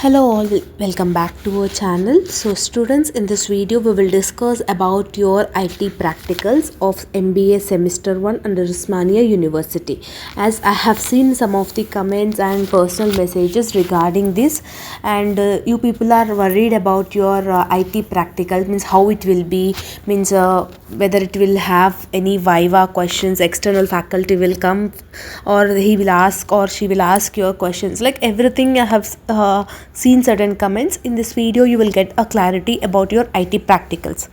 Hello all, welcome back to our channel. So students, in this video we will discuss about your IT practicals of MBA semester 1 under Usmania University. As I have seen some of the comments and personal messages regarding this, and you people are worried about your IT practical, means how it will be, means whether it will have any VIVA questions, external faculty will come or he will ask or she will ask your questions, like everything I have seen certain comments. In this video you will get a clarity about your IT practicals.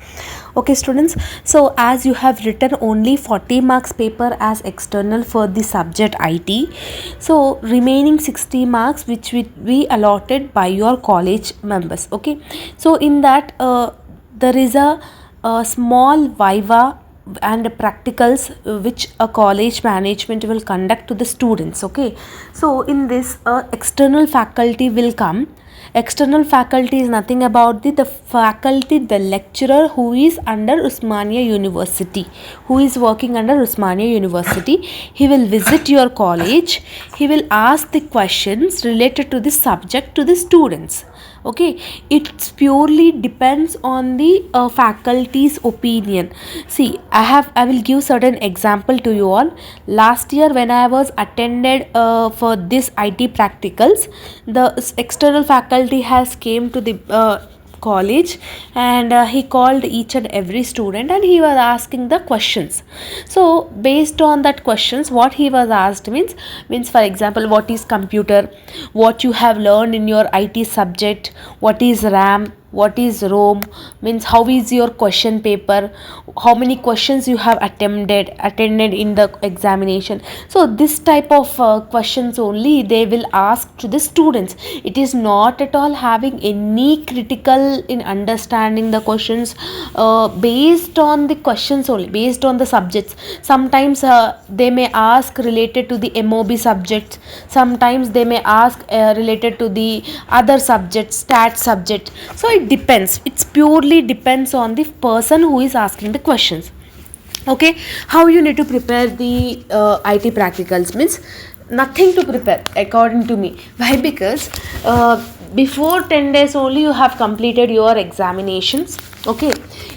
Okay students, so as you have written only 40 marks paper as external for the subject IT, so remaining 60 marks which will be allotted by your college members. Okay, so in that there is a small viva and practicals which a college management will conduct to the students. Okay, so in this external faculty will come. External faculty is nothing about the faculty, the lecturer who is under Usmania University, who is working under Usmania University. He will visit your college, he will ask the questions related to the subject to the students. Okay, it purely depends on the faculty's opinion. See, I will give certain example to you all. Last year when I was attended for this IT practicals, the external faculty has came to the college, and he called each and every student and he was asking the questions. So based on that questions, what he was asked means for example, what is computer, what you have learned in your IT subject, what is RAM, what is ROM, means how is your question paper, how many questions you have attended in the examination. So this type of questions only they will ask to the students. It is not at all having any critical in understanding the questions, based on the questions only, based on the subjects. Sometimes they may ask related to the MOB subjects, sometimes they may ask related to the other subjects, stat subject. So it depends, it's purely depends on the person who is asking the questions. Okay, how you need to prepare the IT practicals means nothing to prepare according to me. Why? Because before 10 days only you have completed your examinations. Okay,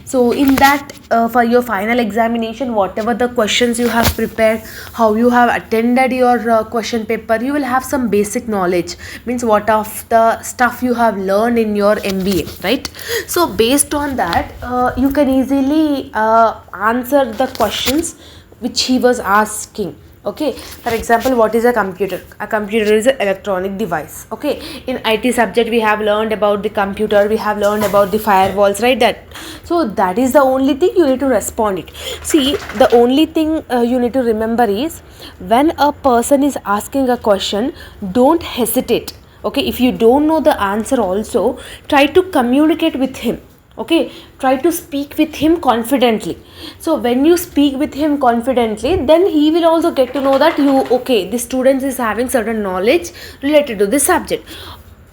so in that for your final examination, whatever the questions you have prepared, how you have attended your question paper, you will have some basic knowledge, means what of the stuff you have learned in your MBA, right? So based on that you can easily answer the questions which he was asking. Okay, for example, what is a computer? A computer is an electronic device. Okay, in IT subject we have learned about the computer, we have learned about the firewalls, right? That, so that is the only thing you need to respond it. See, the only thing you need to remember is, when a person is asking a question, don't hesitate. Okay, if you don't know the answer also, try to communicate with him. Okay, try to speak with him confidently. So when you speak with him confidently, then he will also get to know that you, okay, the student is having certain knowledge related to this subject.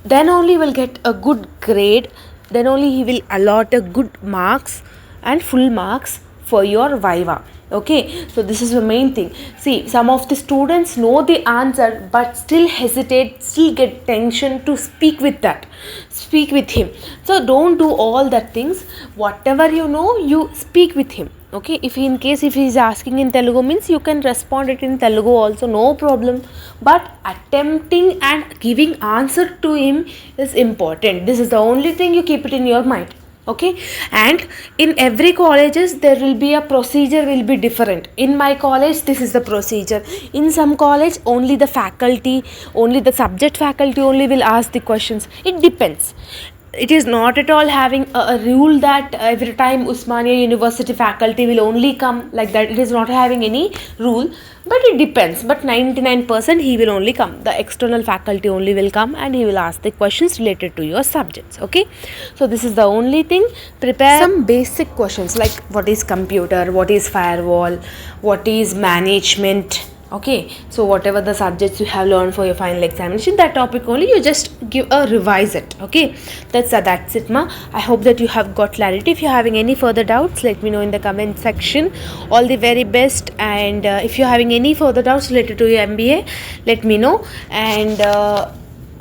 Then only will get a good grade, then only he will allot a good marks and full marks for your viva. Okay, so this is the main thing. See, some of the students know the answer but still hesitate, still get tension to speak with him. So don't do all that things. Whatever you know, you speak with him. Okay, if he is asking in Telugu, means you can respond it in Telugu also, no problem, but attempting and giving answer to him is important. This is the only thing, you keep it in your mind. Okay, and in every colleges there will be a procedure, will be different. In my college this is the procedure. In some college only the faculty, only the subject faculty only will ask the questions. It depends. It is not at all having a rule that every time Usmania University faculty will only come, like that. It is not having any rule, but it depends. But 99% he will only come, the external faculty only will come and he will ask the questions related to your subjects. Okay, so this is the only thing. Prepare some basic questions like what is computer, what is firewall, what is management. Okay, so whatever the subjects you have learned for your final examination, that topic only you just give a revise it. Okay, that's it ma. I hope that you have got clarity. If you're having any further doubts, let me know in the comment section. All the very best, and if you're having any further doubts related to your MBA, let me know. And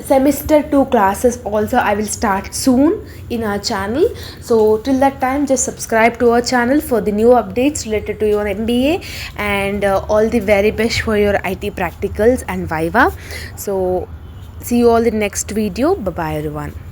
semester 2 classes also I will start soon in our channel. So till that time, just subscribe to our channel for the new updates related to your MBA, and all the very best for your IT practicals and VIVA. So see you all in next video. Bye bye everyone.